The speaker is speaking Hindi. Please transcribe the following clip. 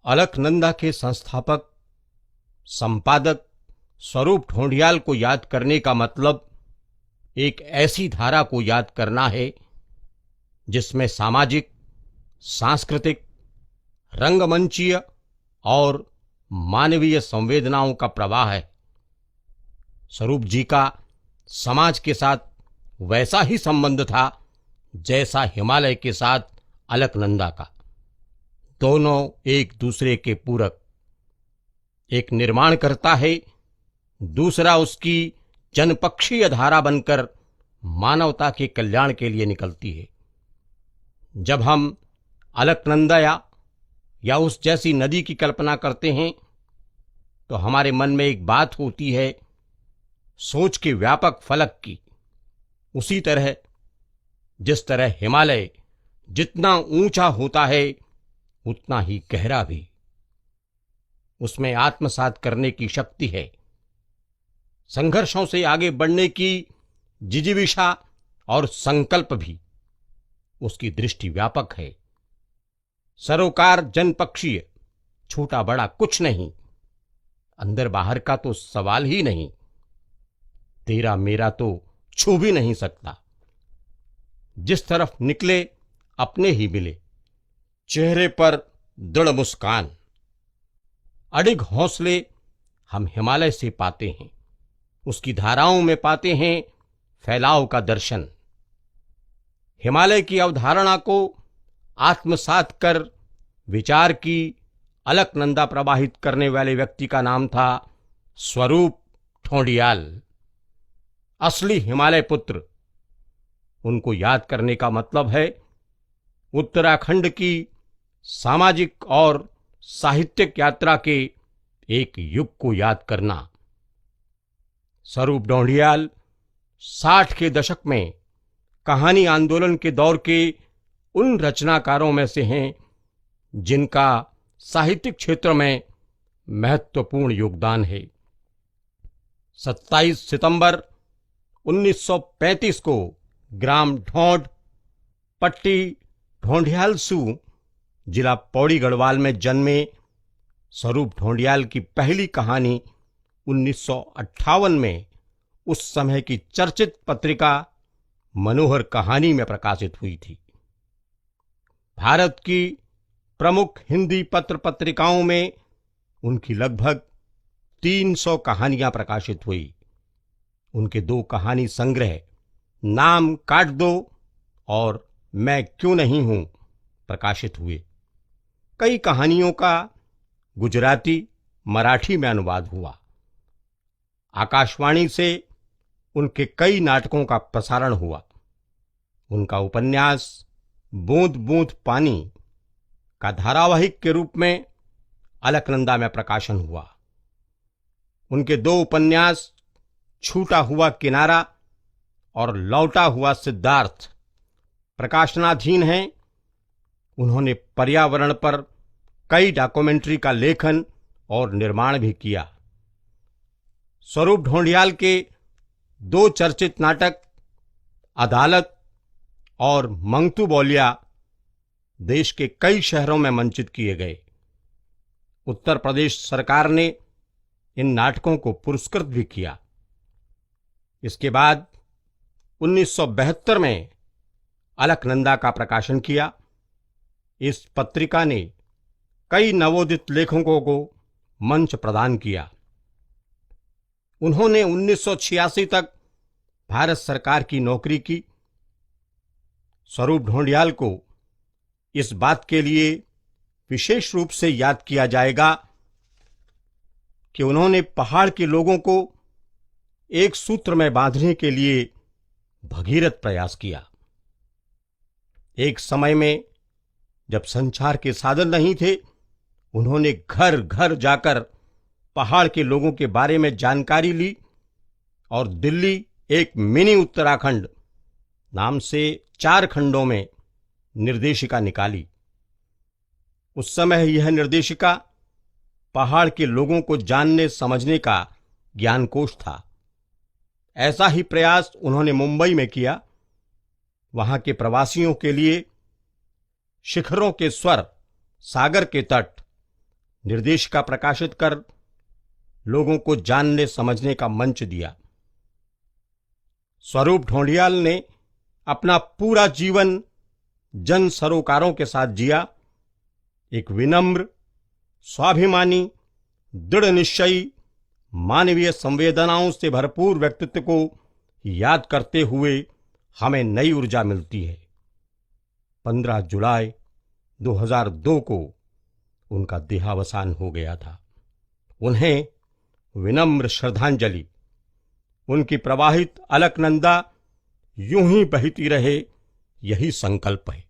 अलकनंदा के संस्थापक संपादक स्वरूप ढोंडियाल को याद करने का मतलब एक ऐसी धारा को याद करना है जिसमें सामाजिक, सांस्कृतिक, रंगमंचीय और मानवीय संवेदनाओं का प्रवाह है। स्वरूप जी का समाज के साथ वैसा ही संबंध था जैसा हिमालय के साथ अलकनंदा का। दोनों एक दूसरे के पूरक। एक निर्माण करता है, दूसरा उसकी जनपक्षीय धारा बनकर मानवता के कल्याण के लिए निकलती है। जब हम अलकनंदा या उस जैसी नदी की कल्पना करते हैं तो हमारे मन में एक बात होती है सोच के व्यापक फलक की। उसी तरह जिस तरह हिमालय जितना ऊंचा होता है उतना ही गहरा भी। उसमें आत्मसात करने की शक्ति है, संघर्षों से आगे बढ़ने की जिजीविषा और संकल्प भी। उसकी दृष्टि व्यापक है, सरोकार जनपक्षीय, छोटा बड़ा कुछ नहीं, अंदर बाहर का तो सवाल ही नहीं, तेरा मेरा तो छू भी नहीं सकता। जिस तरफ निकले अपने ही मिले, चेहरे पर दृढ़ मुस्कान। अडिग हौसले हम हिमालय से पाते हैं, उसकी धाराओं में पाते हैं फैलाव का दर्शन। हिमालय की अवधारणा को आत्मसात कर विचार की अलकनंदा प्रवाहित करने वाले व्यक्ति का नाम था स्वरूप ढोंडियाल, असली हिमालय पुत्र। उनको याद करने का मतलब है उत्तराखंड की सामाजिक और साहित्यिक यात्रा के एक युग को याद करना। स्वरूप ढोंडियाल 60 के दशक में कहानी आंदोलन के दौर के उन रचनाकारों में से हैं जिनका साहित्यिक क्षेत्र में महत्वपूर्ण योगदान है। 27 सितंबर 1935 को ग्राम ढोंड, पट्टी ढोंडियालसू, जिला पौड़ी गढ़वाल में जन्मे स्वरूप ढोंडियाल की पहली कहानी 1958 में उस समय की चर्चित पत्रिका मनोहर कहानी में प्रकाशित हुई थी। भारत की प्रमुख हिंदी पत्र पत्रिकाओं में उनकी लगभग 300 कहानियां प्रकाशित हुई। उनके 2 कहानी संग्रह नाम काट दो और मैं क्यों नहीं हूं प्रकाशित हुए। कई कहानियों का गुजराती, मराठी में अनुवाद हुआ। आकाशवाणी से उनके कई नाटकों का प्रसारण हुआ। उनका उपन्यास बूंद बूंद पानी का धारावाहिक के रूप में अलकनंदा में प्रकाशन हुआ। उनके 2 उपन्यास छूटा हुआ किनारा और लौटा हुआ सिद्धार्थ प्रकाशनाधीन हैं। उन्होंने पर्यावरण पर कई डॉक्यूमेंट्री का लेखन और निर्माण भी किया। स्वरूप ढोंडियाल के 2 चर्चित नाटक अदालत और मंगतू बोलिया देश के कई शहरों में मंचित किए गए। उत्तर प्रदेश सरकार ने इन नाटकों को पुरस्कृत भी किया। इसके बाद 1972 में अलकनंदा का प्रकाशन किया। इस पत्रिका ने कई नवोदित लेखकों को मंच प्रदान किया। उन्होंने 1986 तक भारत सरकार की नौकरी की। स्वरूप ढोंडियाल को इस बात के लिए विशेष रूप से याद किया जाएगा कि उन्होंने पहाड़ के लोगों को एक सूत्र में बांधने के लिए भगीरथ प्रयास किया। एक समय में जब संचार के साधन नहीं थे, उन्होंने घर घर जाकर पहाड़ के लोगों के बारे में जानकारी ली और दिल्ली एक मिनी उत्तराखंड नाम से 4 खंडों में निर्देशिका निकाली। उस समय यह निर्देशिका पहाड़ के लोगों को जानने समझने का ज्ञानकोश था। ऐसा ही प्रयास उन्होंने मुंबई में किया। वहां के प्रवासियों के लिए शिखरों के स्वर, सागर के तट, निर्देशिका प्रकाशित कर लोगों को जानने समझने का मंच दिया। स्वरूप ढोंडियाल ने अपना पूरा जीवन जन सरोकारों के साथ जिया। एक विनम्र, स्वाभिमानी, दृढ़ निश्चयी, मानवीय संवेदनाओं से भरपूर व्यक्तित्व को याद करते हुए हमें नई ऊर्जा मिलती है। 15 जुलाई 2002 को उनका देहावसान हो गया था। उन्हें विनम्र श्रद्धांजलि। उनकी प्रवाहित अलकनंदा यूं ही बहती रहे, यही संकल्प है।